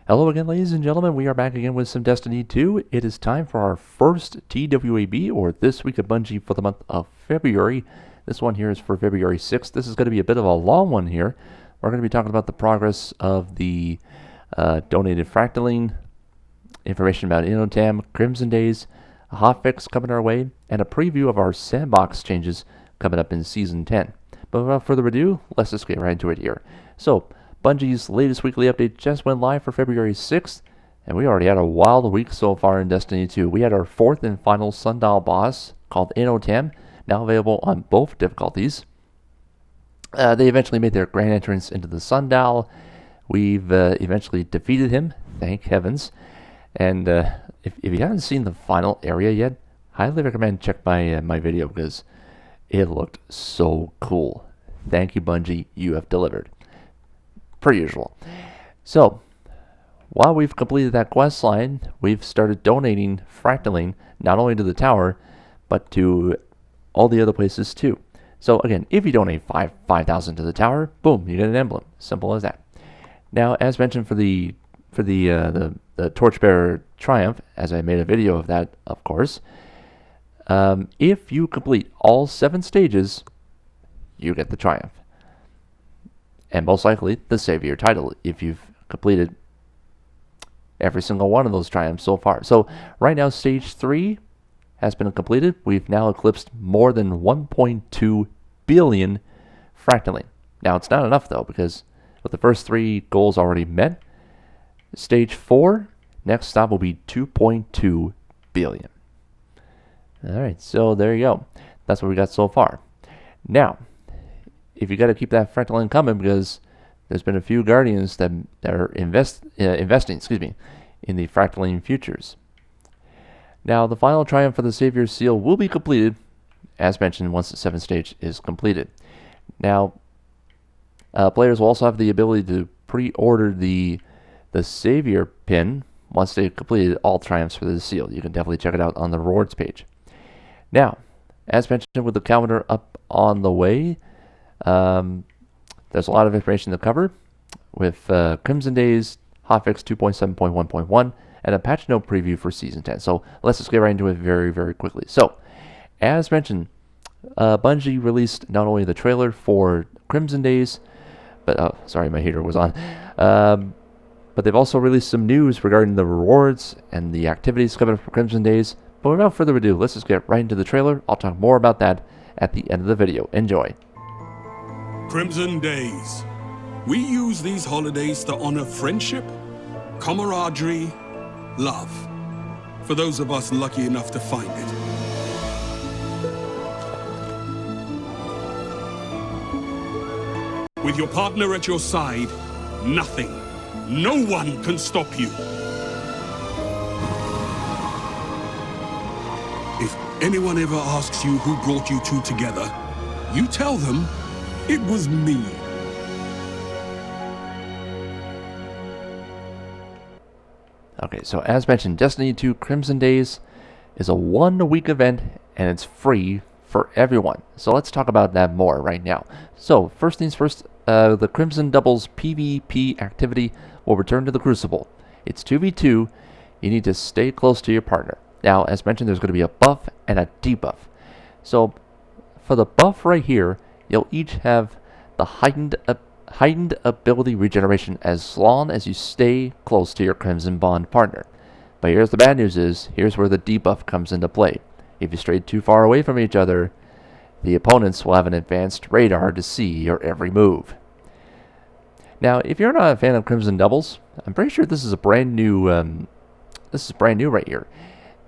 Hello again, ladies and gentlemen. We are back again with some Destiny 2. It is time for our first TWAB, or This Week at Bungie, for the month of February. This one here is for February 6th. This is going to be a bit of a long one here. We're going to be talking about the progress of the donated fractaline, information about InnoTam, Crimson Days, a hotfix coming our way, and a preview of our Sandbox changes coming up in Season 10. But without further ado, let's just get right into it here. So, Bungie's latest weekly update just went live for February 6th, and we already had a wild week so far in Destiny 2. We had our fourth and final sundial boss called InnoTam, now available on both difficulties. They eventually made their grand entrance into the sundial. We've eventually defeated him, thank heavens. And if you haven't seen the final area yet, highly recommend check my video because it looked so cool. Thank you, Bungie, you have delivered. Per usual. So, while we've completed that quest line, we've started donating fractaline not only to the tower, but to all the other places too. So again, if you donate 5,000 to the tower, boom, you get an emblem. Simple as that. Now, as mentioned for the Torchbearer Triumph, as I made a video of that, of course, if you complete all 7 stages, you get the Triumph. And most likely, the Savior title, if you've completed every single one of those triumphs so far. So, right now, Stage 3 has been completed. We've now eclipsed more than 1.2 billion fractaline. Now, it's not enough, though, because with the first 3 goals already met, Stage 4, next stop will be 2.2 billion. Alright, so there you go. That's what we got so far. Now, if you got to keep that fractaline coming, because there's been a few guardians that are investing, in the fractaline futures. Now, the final triumph for the Savior Seal will be completed, as mentioned, once the 7th stage is completed. Now, players will also have the ability to pre-order the Savior pin once they've completed all triumphs for the seal. You can definitely check it out on the rewards page. Now, as mentioned, with the calendar up on the way, there's a lot of information to cover with Crimson Days, Hotfix 2.7.1.1, and a patch note preview for Season 10. So let's just get right into it very, very quickly. So, as mentioned, Bungie released not only the trailer for Crimson Days, but, sorry, my heater was on, but they've also released some news regarding the rewards and the activities coming up for Crimson Days. But without further ado, let's just get right into the trailer. I'll talk more about that at the end of the video. Enjoy. Crimson Days. We use these holidays to honor friendship, camaraderie, love. For those of us lucky enough to find it. With your partner at your side, nothing, no one can stop you. If anyone ever asks you who brought you two together, you tell them it was me. Okay, so as mentioned, Destiny 2 Crimson Days is a 1-week event, and it's free for everyone. So let's talk about that more right now. So first things first, the Crimson Doubles PvP activity will return to the Crucible. It's 2v2. You need to stay close to your partner. Now, as mentioned, there's going to be a buff and a debuff. So for the buff right here, you'll each have the heightened ability regeneration as long as you stay close to your Crimson Bond partner. But here's the bad news here's where the debuff comes into play. If you stray too far away from each other, the opponents will have an advanced radar to see your every move. Now, if you're not a fan of Crimson Doubles, I'm pretty sure this is a brand new right here.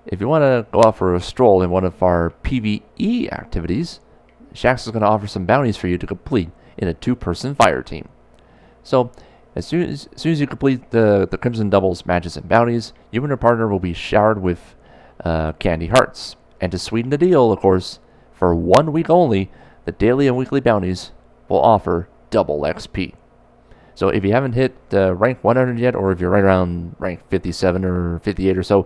If you want to go out for a stroll in one of our PvE activities, Shaxx is going to offer some bounties for you to complete in a 2-person fire team. So, as soon as you complete the Crimson Doubles matches and bounties, you and your partner will be showered with candy hearts. And to sweeten the deal, of course, for 1 week only, the daily and weekly bounties will offer double XP. So if you haven't hit rank 100 yet, or if you're right around rank 57 or 58 or so,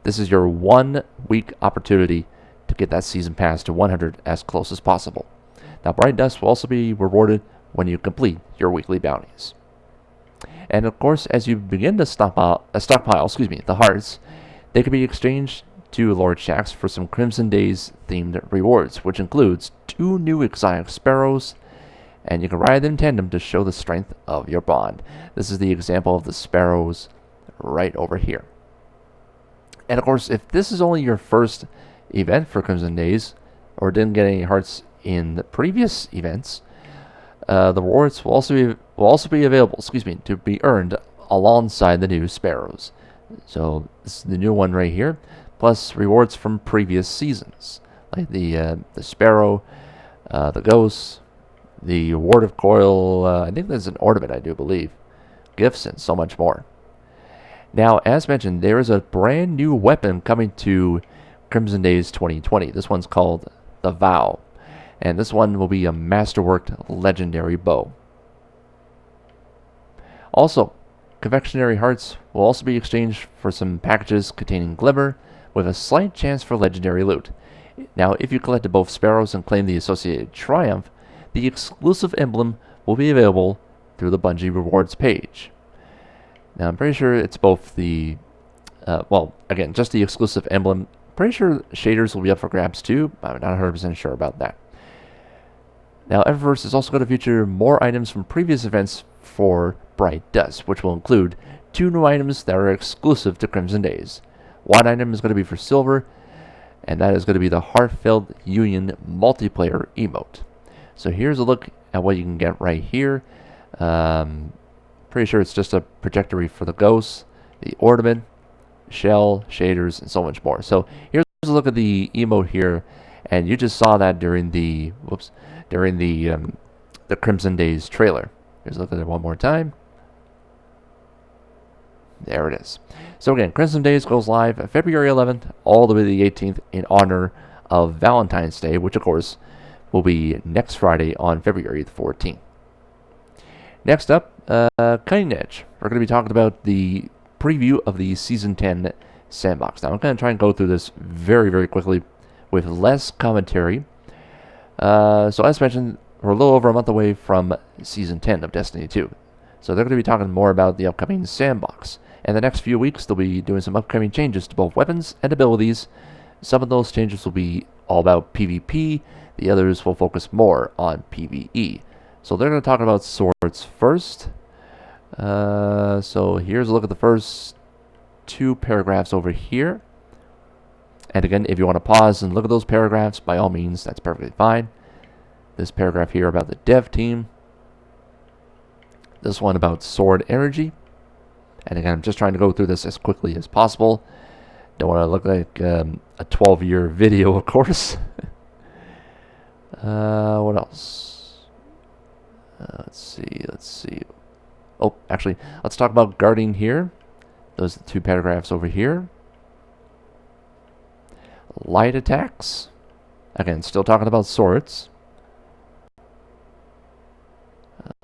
this is your 1 week opportunity to get that season pass to 100 as close as possible. Now, Bright Dust will also be rewarded when you complete your weekly bounties. And of course, as you begin to stockpile, the hearts, they can be exchanged to Lord Shaxx for some Crimson Days themed rewards, which includes 2 new exotic sparrows, and you can ride them in tandem to show the strength of your bond. This is the example of the sparrows right over here. And of course, if this is only your first event for Crimson Days, or didn't get any hearts in the previous events, the rewards will also be available, to be earned alongside the new sparrows. So this is the new one right here, plus rewards from previous seasons, like the sparrow, the ghost, the ward of coil. I think there's an ornament, I do believe, gifts, and so much more. Now, as mentioned, there is a brand new weapon coming to Crimson Days 2020. This one's called the Vow, and this one will be a masterworked legendary bow. Also, confectionery hearts will also be exchanged for some packages containing glimmer, with a slight chance for legendary loot. Now, if you collected both sparrows and claim the associated triumph, the exclusive emblem will be available through the Bungie rewards page. Now, I'm pretty sure it's both the, again, just the exclusive emblem. Pretty sure shaders will be up for grabs too, but I'm not 100% sure about that. Now, Eververse is also going to feature more items from previous events for Bright Dust, which will include 2 new items that are exclusive to Crimson Days. One item is going to be for Silver, and that is going to be the Heartfelt Union multiplayer emote. So here's a look at what you can get right here. Pretty sure it's just a trajectory for the ghosts, the ornament, shell, shaders, and so much more. So here's a look at the emote here, and you just saw that during the Crimson Days trailer. Here's a look at it one more time. There it is. So again, Crimson Days goes live February 11th all the way to the 18th in honor of Valentine's Day, which of course will be next Friday on February the 14th. Next up, Cutting Edge. We're going to be talking about the preview of the Season 10 Sandbox. Now, I'm going to try and go through this very, very quickly with less commentary. So as mentioned, we're a little over a month away from Season 10 of Destiny 2. So they're going to be talking more about the upcoming Sandbox. In the next few weeks, they'll be doing some upcoming changes to both weapons and abilities. Some of those changes will be all about PvP. The others will focus more on PvE. So they're going to talk about swords first. So here's a look at the first 2 paragraphs over here. And again, if you want to pause and look at those paragraphs, by all means, that's perfectly fine. This paragraph here about the dev team. This one about sword energy. And again, I'm just trying to go through this as quickly as possible. Don't want to look like a 12-year video, of course. What else? Let's see. Oh, actually, let's talk about guarding here. Those are the 2 paragraphs over here. Light attacks. Again, still talking about swords.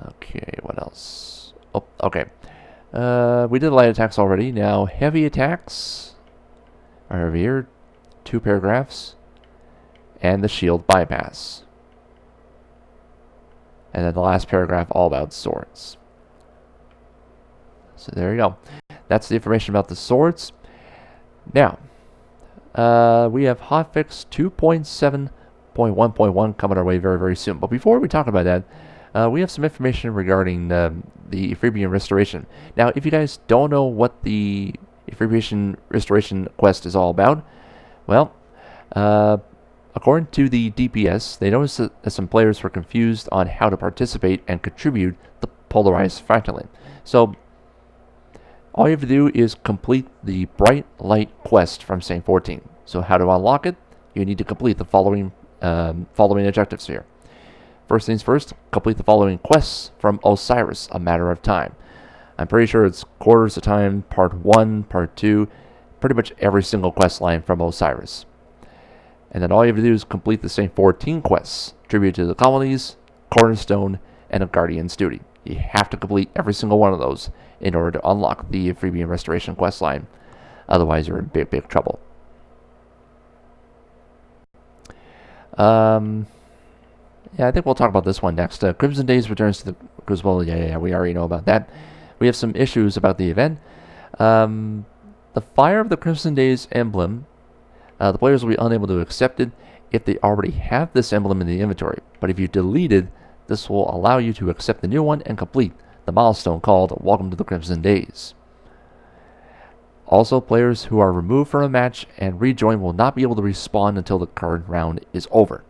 Okay, what else? Oh, okay. We did light attacks already. Now, heavy attacks are over here. 2 paragraphs. And the shield bypass. And then the last paragraph all about swords. So there you go. That's the information about the swords. Now, we have Hotfix 2.7.1.1 coming our way very, very soon. But before we talk about that, we have some information regarding the Ephrabian Restoration. Now, if you guys don't know what the Ephrabian Restoration quest is all about, well, according to the DPS, they noticed that some players were confused on how to participate and contribute the polarized fractaline. So, all you have to do is complete the Bright Light quest from Saint 14. So, how to unlock it? You need to complete the following objectives here. First things first, complete the following quests from Osiris, A Matter of Time. I'm pretty sure it's Quarters of Time, Part 1, Part 2, pretty much every single quest line from Osiris. And then all you have to do is complete the Saint 14 quests, Tribute to the Colonies, Cornerstone, and A Guardian's Duty. You have to complete every single one of those in order to unlock the Ephrabian Restoration quest line. Otherwise, you're in big, big trouble. Yeah, I think we'll talk about this one next. Crimson Days returns to the Crucible. Yeah, we already know about that. we have some issues about the event. The Fire of the Crimson Days emblem, the players will be unable to accept it if they already have this emblem in the inventory. But if you delete it, this will allow you to accept the new one and complete the milestone called Welcome to the Crimson Days. Also, players who are removed from a match and rejoin will not be able to respawn until the current round is over.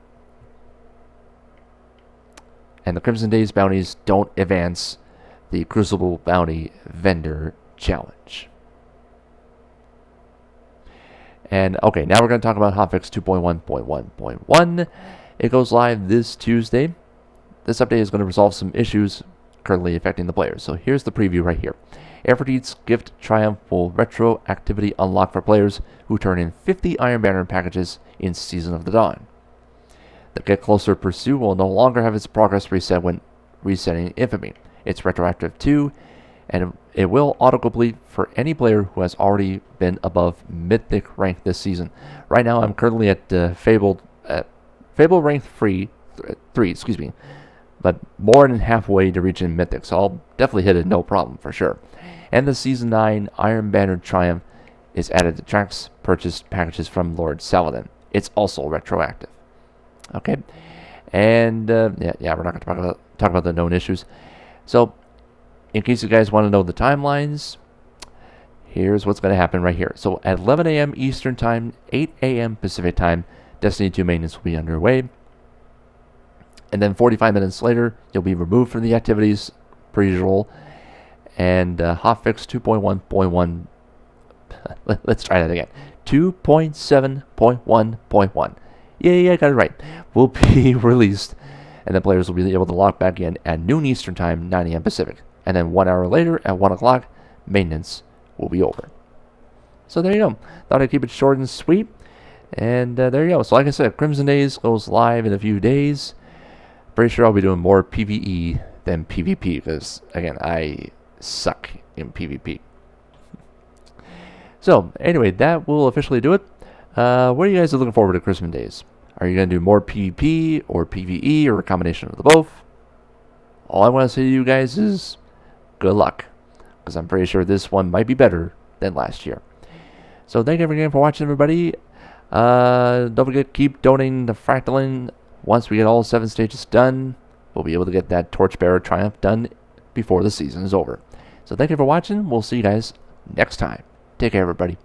And the Crimson Days bounties don't advance the Crucible Bounty Vendor Challenge. And okay, now we're going to talk about Hotfix 2.1.1.1. It goes live this Tuesday. This update is going to resolve some issues currently affecting the players. So here's the preview right here. Aphrodite's Gift Triumph will retroactivity unlock for players who turn in 50 Iron Banner packages in Season of the Dawn. The Get Closer Pursuit will no longer have its progress reset when resetting Infamy. It's retroactive too, and it will auto-complete for any player who has already been above Mythic rank this season. Right now, I'm currently at Fable rank 3, but more than halfway to reaching Mythic, so I'll definitely hit it no problem for sure. And the Season 9 Iron Banner Triumph is added to tracks purchased packages from Lord Saladin. It's also retroactive. Okay, and yeah, we're not going to talk about the known issues. So, in case you guys want to know the timelines, here's what's going to happen right here. So, at 11 a.m. Eastern Time, 8 a.m. Pacific Time, Destiny 2 maintenance will be underway. And then 45 minutes later, you'll be removed from the activities per usual. And Hotfix 2.1.1. Let's try that again. 2.7.1.1. Yeah, I got it right. Will be released, and the players will be able to log back in at noon Eastern Time, 9 a.m. Pacific. And then 1 hour later, at 1 o'clock, maintenance will be over. So there you go. Thought I'd keep it short and sweet. And there you go. So like I said, Crimson Days goes live in a few days. Pretty sure I'll be doing more PvE than PvP because, again, I suck in PvP. So, anyway, that will officially do it. What are you guys looking forward to Crimson Days? Are you going to do more PvP or PvE or a combination of the both? All I want to say to you guys is good luck, because I'm pretty sure this one might be better than last year. So thank you again for watching, everybody. Don't forget, keep donating the fractaline. Once we get all 7 stages done, we'll be able to get that Torchbearer Triumph done before the season is over. So thank you for watching. We'll see you guys next time. Take care, everybody.